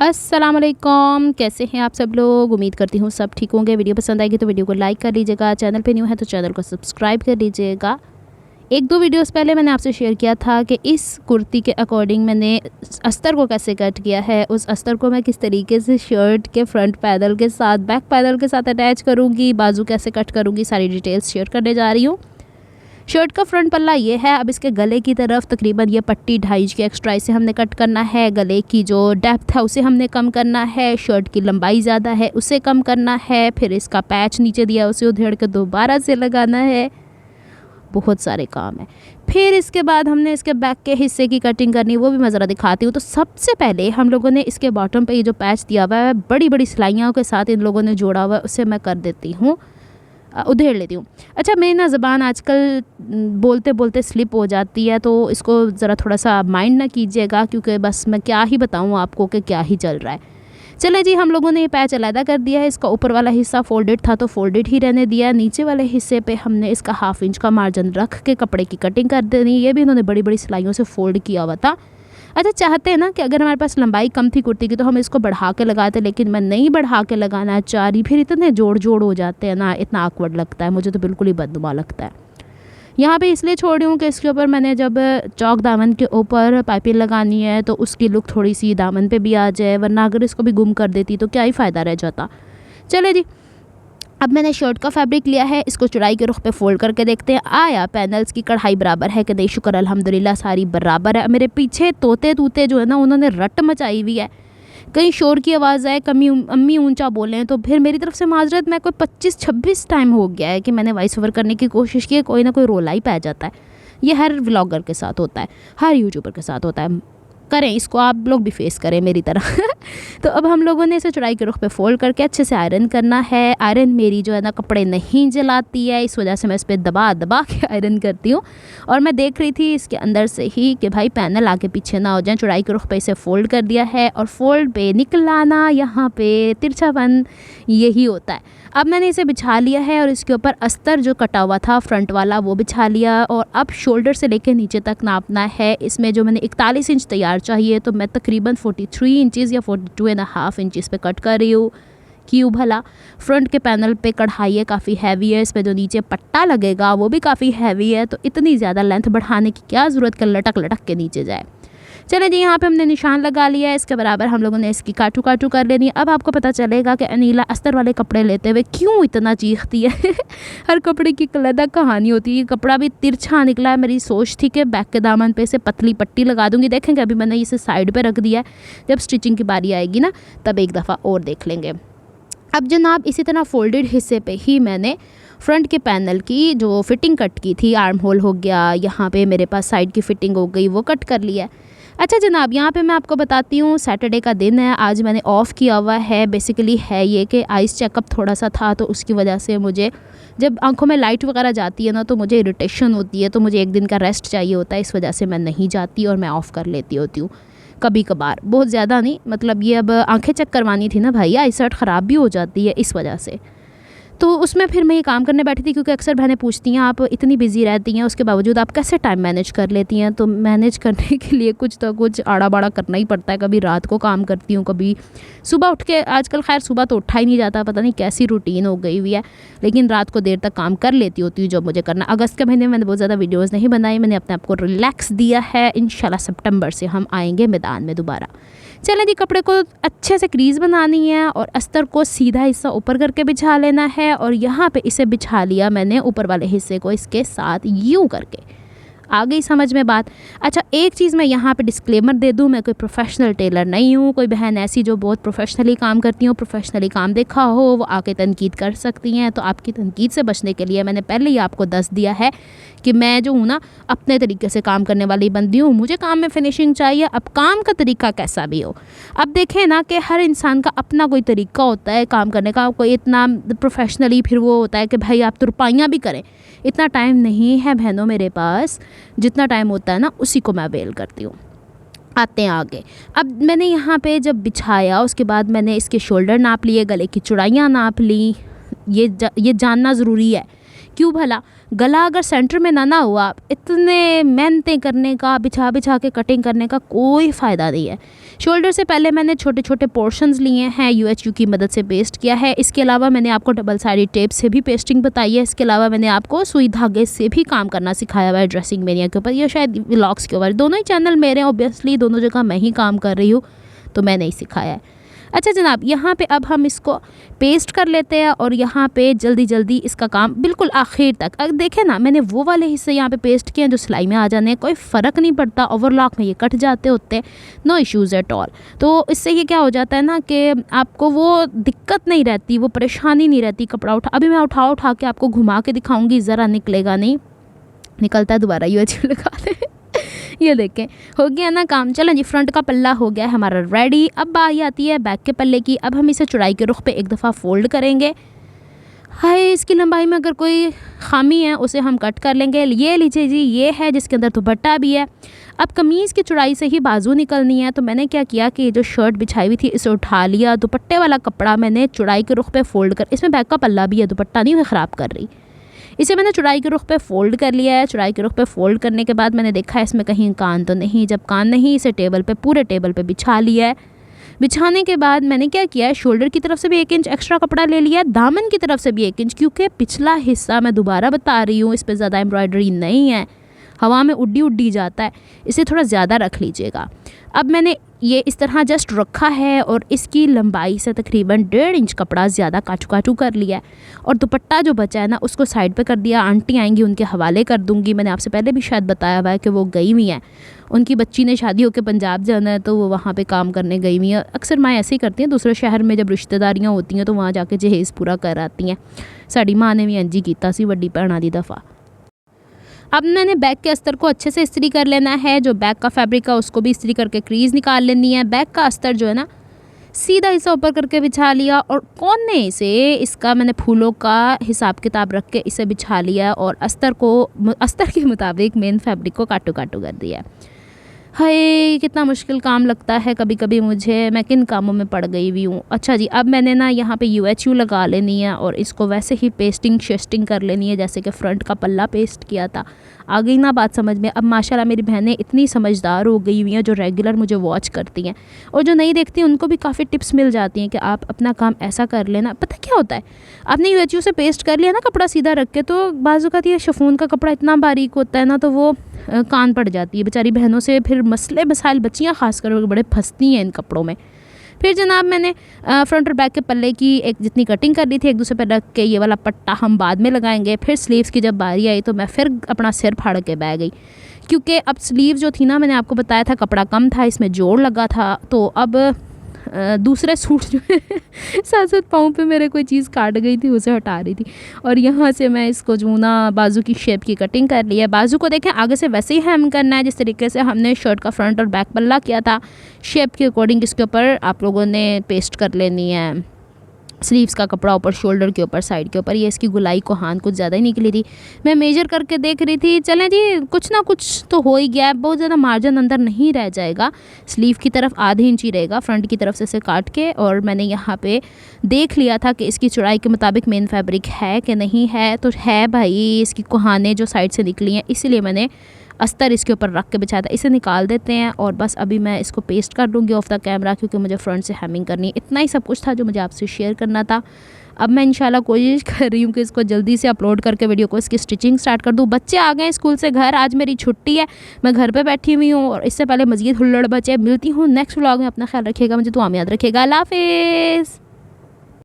अस्सलाम वालेकुम, कैसे हैं आप सब लोग। उम्मीद करती हूँ सब ठीक होंगे। वीडियो पसंद आएगी तो वीडियो को लाइक कर लीजिएगा। चैनल पे न्यू है तो चैनल को सब्सक्राइब कर लीजिएगा। एक दो वीडियोस पहले मैंने आपसे शेयर किया था कि इस कुर्ती के अकॉर्डिंग मैंने अस्तर को कैसे कट किया है। उस अस्तर को मैं किस तरीके से शर्ट के फ्रंट पैदल के साथ बैक पैदल के साथ अटैच करूँगी, बाजू कैसे कट करूँगी, सारी डिटेल्स शेयर करने जा रही हूँ। शर्ट का फ्रंट पल्ला ये है। अब इसके गले की तरफ तकरीबन ये पट्टी 2.5 इंच की एक्स्ट्रा इसे हमने कट करना है। गले की जो डेप्थ है उसे हमने कम करना है। शर्ट की लंबाई ज़्यादा है उसे कम करना है। फिर इसका पैच नीचे दिया उसे उधेड़ के दोबारा से लगाना है। बहुत सारे काम है। फिर इसके बाद हमने इसके बैक के हिस्से की कटिंग करनी, वो भी मैं ज़रा दिखाती हूँ। तो सबसे पहले हम लोगों ने इसके बॉटम पे ये जो पैच दिया हुआ है बड़ी बड़ी सिलाइयों के साथ इन लोगों ने जोड़ा हुआ है, उसे मैं कर देती हूँ, उधेड़ लेती हूँ। अच्छा, मेरी ना ज़बान आजकल बोलते बोलते स्लिप हो जाती है, तो इसको ज़रा थोड़ा सा माइंड ना कीजिएगा, क्योंकि बस मैं क्या ही बताऊँ आपको कि क्या ही चल रहा है। चलें जी, हम लोगों ने ये पैच अलहदा कर दिया है। इसका ऊपर वाला हिस्सा फोल्डेड था तो फोल्डेड ही रहने दिया। नीचे वाले हिस्से पे हमने इसका 1/2 इंच का मार्जिन रख के कपड़े की कटिंग कर देनी। ये भी इन्होंने बड़ी बड़ी सिलाइयों से फोल्ड किया हुआ था। अच्छा, चाहते हैं ना कि अगर हमारे पास लंबाई कम थी कुर्ती की तो हम इसको बढ़ा के लगाते, लेकिन मैं नहीं बढ़ा के लगाना चाह रही। फिर इतने जोड़ जोड़ हो जाते हैं ना, इतना awkward लगता है, मुझे तो बिल्कुल ही बदनुमा लगता है। यहाँ पे इसलिए छोड़ रही हूँ कि इसके ऊपर मैंने जब चौक दामन के ऊपर पाइपिंग लगानी है तो उसकी लुक थोड़ी सी दामन पे भी आ जाए, वरना अगर इसको भी गुम कर देती तो क्या ही फ़ायदा रह जाता। चले जी, अब मैंने शर्ट का फैब्रिक लिया है, इसको चौड़ाई के रुख पे फोल्ड करके देखते हैं आया पैनल्स की कढ़ाई बराबर है कि नहीं। शुक्र अल्हम्दुलिल्लाह सारी बराबर है। मेरे पीछे तोते तूते जो है ना, उन्होंने रट मचाई हुई है। कहीं शोर की आवाज़ आए, कमी अम्मी ऊंचा बोलें तो फिर मेरी तरफ से माजरत। मैं कोई 25-26 टाइम हो गया है कि मैंने वॉइस ओवर करने की कोशिश की है, कोई ना कोई रोला ही पै जाता है। ये हर व्लॉगर के साथ होता है, हर यूट्यूबर के साथ होता है। करें इसको, आप लोग भी फेस करें मेरी तरह। तो अब हम लोगों ने इसे चौड़ाई के रुख पे फोल्ड करके अच्छे से आयरन करना है। आयरन मेरी जो है ना कपड़े नहीं जलाती है, इस वजह से मैं इस पर दबा दबा के आयरन करती हूँ। और मैं देख रही थी इसके अंदर से ही कि भाई पैनल आगे पीछे ना हो जाए। चौड़ाई के रुख पे इसे फ़ोल्ड कर दिया है और फोल्ड पे निकल आना, यहाँ पे तिरछापन यही होता है। अब मैंने इसे बिछा लिया है और इसके ऊपर अस्तर जो कटा हुआ था फ्रंट वाला वो बिछा लिया। और अब शोल्डर से लेकर नीचे तक नापना है। इसमें जो मैंने 41 इंच तैयार चाहिए तो मैं तकरीबन 43 इंचज़ या 42.5 इंचज़ पे कट कर रही हूँ। क्यों भला? फ्रंट के पैनल पे कढ़ाई है, काफ़ी हैवी है। इस पे जो नीचे पट्टा लगेगा वो भी काफ़ी हैवी है, तो इतनी ज़्यादा लेंथ बढ़ाने की क्या ज़रूरत कि लटक लटक के नीचे जाए। चले जी, यहाँ पे हमने निशान लगा लिया है। इसके बराबर हम लोगों ने इसकी काटू काटू कर लेनी है। अब आपको पता चलेगा कि अनीला अस्तर वाले कपड़े लेते हुए क्यों इतना चीखती है। हर कपड़े की अलग कहानी होती है। ये कपड़ा भी तिरछा निकला है। मेरी सोच थी कि बैक के दामन पे से पतली पट्टी लगा दूंगी। देखेंगे, अभी मैंने इसे साइड पे रख दिया है, जब स्टिचिंग की बारी आएगी ना तब एक दफ़ा और देख लेंगे। अब जनाब, इसी तरह फोल्डेड हिस्से पे ही मैंने फ्रंट के पैनल की जो फिटिंग कट की थी, आर्म होल हो गया, यहाँ पे मेरे पास साइड की फिटिंग हो गई, वो कट कर लिया है। अच्छा जनाब, यहाँ पे मैं आपको बताती हूँ, सैटरडे का दिन है, आज मैंने ऑफ़ किया हुआ है। बेसिकली है ये कि आइस चेकअप थोड़ा सा था, तो उसकी वजह से मुझे जब आंखों में लाइट वगैरह जाती है ना तो मुझे इरिटेशन होती है, तो मुझे एक दिन का रेस्ट चाहिए होता है। इस वजह से मैं नहीं जाती और मैं ऑफ़ कर लेती होती हूँ कभी कभार, बहुत ज़्यादा नहीं। मतलब ये अब आंखें चेक करवानी थी ना भाई, आईसाइट ख़राब भी हो जाती है इस वजह से। तो उसमें फिर मैं ये काम करने बैठी थी, क्योंकि अक्सर बहनें पूछती हैं आप इतनी बिजी रहती हैं उसके बावजूद आप कैसे टाइम मैनेज कर लेती हैं। तो मैनेज करने के लिए कुछ तो कुछ आड़ा बाड़ा करना ही पड़ता है। कभी रात को काम करती हूँ, कभी सुबह उठ के, आजकल खैर सुबह तो उठा ही नहीं जाता, पता नहीं कैसी रूटीन हो गई हुई है, लेकिन रात को देर तक काम कर लेती होती हूँ जो मुझे करना। अगस्त के महीने में मैंने बहुत ज़्यादा वीडियोज़ नहीं बनाई, मैंने अपने आप को रिलैक्स दिया है। इंशाल्लाह सितंबर से हम आएँगे मैदान में दोबारा। चलें जी, कपड़े को अच्छे से क्रीज़ बनानी है और अस्तर को सीधा हिस्सा ऊपर करके बिछा लेना है। और यहाँ पे इसे बिछा लिया मैंने ऊपर वाले हिस्से को इसके साथ यूँ करके। आ गई समझ में बात? अच्छा, एक चीज़ मैं यहाँ पे डिस्क्लेमर दे दूँ, मैं कोई प्रोफेशनल टेलर नहीं हूँ। कोई बहन ऐसी जो बहुत प्रोफेशनली काम करती हो, प्रोफेशनली काम देखा हो, वो आके तनकीद कर सकती हैं। तो आपकी तनकीद से बचने के लिए मैंने पहले ही आपको दस दिया है कि मैं जो हूँ ना अपने तरीके से काम करने वाली बंदी हूँ। मुझे काम में फिनिशिंग चाहिए, अब काम का तरीका कैसा भी हो। अब देखें ना कि हर इंसान का अपना कोई तरीका होता है काम करने का। कोई इतना प्रोफेशनली फिर वो होता है कि भाई आप तुरपाइयाँ भी करें। इतना टाइम नहीं है बहनों मेरे पास, जितना टाइम होता है ना उसी को मैं अवेल करती हूँ। आते हैं आगे। अब मैंने यहाँ पे जब बिछाया उसके बाद मैंने इसके शोल्डर नाप लिए, गले की चौड़ाइयाँ नाप ली। ये जानना ज़रूरी है, क्यों भला? गला अगर सेंटर में ना हुआ, इतने मेहनतें करने का, बिछा बिछा के कटिंग करने का कोई फ़ायदा नहीं है। शोल्डर से पहले मैंने छोटे छोटे पोर्शंस लिए हैं, UHU की मदद से पेस्ट किया है। इसके अलावा मैंने आपको डबल साइडेड टेप से भी पेस्टिंग बताई है। इसके अलावा मैंने आपको सुई धागे से भी काम करना सिखाया हुआ है ड्रेसिंग मेनिया के ऊपर या शायद व्लॉग्स के ऊपर। दोनों ही चैनल मेरे हैं, ऑब्वियसली दोनों जगह मैं ही काम कर रही हूँ, तो मैंने ही सिखाया है। अच्छा जनाब, यहाँ पे अब हम इसको पेस्ट कर लेते हैं और यहाँ पे जल्दी जल्दी इसका काम बिल्कुल आखिर तक। अब देखें ना, मैंने वो वाले हिस्से यहाँ पे पेस्ट किए हैं जो सिलाई में आ जाने हैं, कोई फ़र्क नहीं पड़ता, ओवरलॉक में ये कट जाते होते, नो इश्यूज़ एट ऑल। तो इससे ये क्या हो जाता है ना कि आपको वो दिक्कत नहीं रहती, वो परेशानी नहीं रहती कपड़ा उठा। अभी मैं उठा के आपको घुमा के दिखाऊँगी, ज़रा निकलेगा नहीं, निकलता है दोबारा UHU लगा दे। ये देखें, हो गया ना काम। चलें जी, फ्रंट का पल्ला हो गया है हमारा रेडी। अब बारी आती है बैक के पल्ले की। अब हम इसे चौड़ाई के रुख पे एक दफ़ा फ़ोल्ड करेंगे। हाय, इसकी लंबाई में अगर कोई खामी है उसे हम कट कर लेंगे। ये लीजिए जी, ये है जिसके अंदर दुपट्टा भी है। अब कमीज़ की चौड़ाई से ही बाजू निकलनी है, तो मैंने क्या किया कि जो शर्ट बिछाई हुई थी इसे उठा लिया, दुपट्टे वाला कपड़ा मैंने चौड़ाई के रुख पे फ़ोल्ड कर, इसमें बैक का पल्ला भी है, दुपट्टा नहीं मैं ख़राब कर रही, इसे मैंने चौड़ाई के रुख पे फ़ोल्ड कर लिया है। चौड़ाई के रुख पे फ़ोल्ड करने के बाद मैंने देखा है इसमें कहीं कान तो नहीं। जब कान नहीं, इसे टेबल पे, पूरे टेबल पे बिछा लिया है। बिछाने के बाद मैंने क्या किया है, शोल्डर की तरफ से भी 1 इंच एक्स्ट्रा कपड़ा ले लिया है, दामन की तरफ से भी 1 इंच, क्योंकि पिछला हिस्सा मैं दोबारा बता रही हूँ, इस पर ज़्यादा एम्ब्रॉयडरी नहीं है, हवा में उड्डी जाता है, इसे थोड़ा ज़्यादा रख लीजिएगा। अब मैंने ये इस तरह जस्ट रखा है और इसकी लंबाई से तकरीबन 1.5 इंच कपड़ा ज़्यादा काटू कर लिया है और दुपट्टा जो बचा है ना उसको साइड पे कर दिया। आंटी आएंगी, उनके हवाले कर दूंगी। मैंने आपसे पहले भी शायद बताया हुआ है कि वो गई हुई हैं, उनकी बच्ची ने शादी होकर पंजाब जाना है, तो वो वहाँ पे काम करने गई हुई हैं। अक्सर माँ ऐसे ही करती हैं, दूसरे शहर में जब रिश्तेदारियाँ होती हैं तो वहाँ जाके जहेज़ पूरा कर आती हैं। साड़ी माँ ने भी इंज ही कीता सी, वड्डी भैन दी दफ़ा। अब मैंने बैक के अस्तर को अच्छे से इस्त्री कर लेना है। जो बैक का फैब्रिक है उसको भी इस्त्री करके क्रीज़ निकाल लेनी है। बैक का अस्तर जो है ना सीधा हिस्सा ऊपर करके बिछा लिया और कोने से इसका मैंने फूलों का हिसाब किताब रख के इसे बिछा लिया और अस्तर के मुताबिक मेन फैब्रिक को काटू कर दिया। हाय, कितना मुश्किल काम लगता है कभी कभी मुझे, मैं किन कामों में पड़ गई हुई हूँ। अच्छा जी, अब मैंने ना यहाँ पे UHU लगा लेनी है और इसको वैसे ही पेस्टिंग शेस्टिंग कर लेनी है जैसे कि फ़्रंट का पल्ला पेस्ट किया था। आ गई ना बात समझ में। अब माशाल्लाह मेरी बहनें इतनी समझदार हो गई हुई हैं जो रेगुलर मुझे वॉच करती हैं, और जो नहीं देखती उनको भी काफ़ी टिप्स मिल जाती हैं कि आप अपना काम ऐसा कर लेना। पता क्या होता है, आपने UHU से पेस्ट कर लिया ना कपड़ा सीधा रख के, तो बाज़ औक़ात ये शिफॉन का कपड़ा इतना बारीक होता है ना, तो वो कान पड़ जाती है बेचारी बहनों से। फिर मसले मसाइल बच्चियाँ ख़ासकर बड़े फंसती हैं इन कपड़ों में। फिर जनाब मैंने फ्रंट और बैक के पल्ले की एक जितनी कटिंग कर ली थी, एक दूसरे पर रख के ये वाला पट्टा हम बाद में लगाएंगे। फिर स्लीव्स की जब बारी आई तो मैं फिर अपना सिर फाड़ के बह गई, क्योंकि अब स्लीव जो थी ना, मैंने आपको बताया था कपड़ा कम था, इसमें जोड़ लगा था, तो अब दूसरे सूट जो है साथ साथ पाँव पे मेरे कोई चीज़ काट गई थी, उसे हटा रही थी, और यहाँ से मैं इसको जो ना बाजू की शेप की कटिंग कर ली है। बाजू को देखें आगे से वैसे ही हेम करना है जिस तरीके से हमने शर्ट का फ्रंट और बैक पल्ला किया था। शेप के अकॉर्डिंग इसके ऊपर आप लोगों ने पेस्ट कर लेनी है स्लीव्स का कपड़ा ऊपर शोल्डर के ऊपर साइड के ऊपर। ये इसकी गुलाई को हाथ कुछ ज़्यादा ही निकली थी, मैं मेजर करके देख रही थी। चलें जी, कुछ ना कुछ तो हो ही गया है, बहुत ज़्यादा मार्जिन अंदर नहीं रह जाएगा। स्लीव की तरफ आधे इंच ही रहेगा फ्रंट की तरफ से इसे काट के, और मैंने यहाँ पे देख लिया था कि इसकी चौड़ाई के मुताबिक मेन फैब्रिक है कि नहीं है, तो है भाई। इसकी कोहाने जो साइड से निकली हैं इसीलिए मैंने अस्तर इसके ऊपर रख के बिछाया था। इसे निकाल देते हैं और बस अभी मैं इसको पेस्ट कर दूँगी ऑफ द कैमरा, क्योंकि मुझे फ्रंट से हेमिंग करनी है। इतना ही सब कुछ था जो मुझे आपसे शेयर करना था। अब मैं इंशाल्लाह कोशिश कर रही हूँ कि इसको जल्दी से अपलोड करके वीडियो को इसकी स्टिचिंग स्टार्ट कर दूँ। बच्चे आ गए स्कूल से घर, आज मेरी छुट्टी है, मैं घर पे बैठी हुई हूँ, और इससे पहले मज़ीद हुल्लड़ बचे। मिलती हूँ नेक्स्ट व्लॉग में, अपना ख्याल रखिएगा, मुझे दुआ में याद रखिएगा। अल्लाह हाफ़िज़।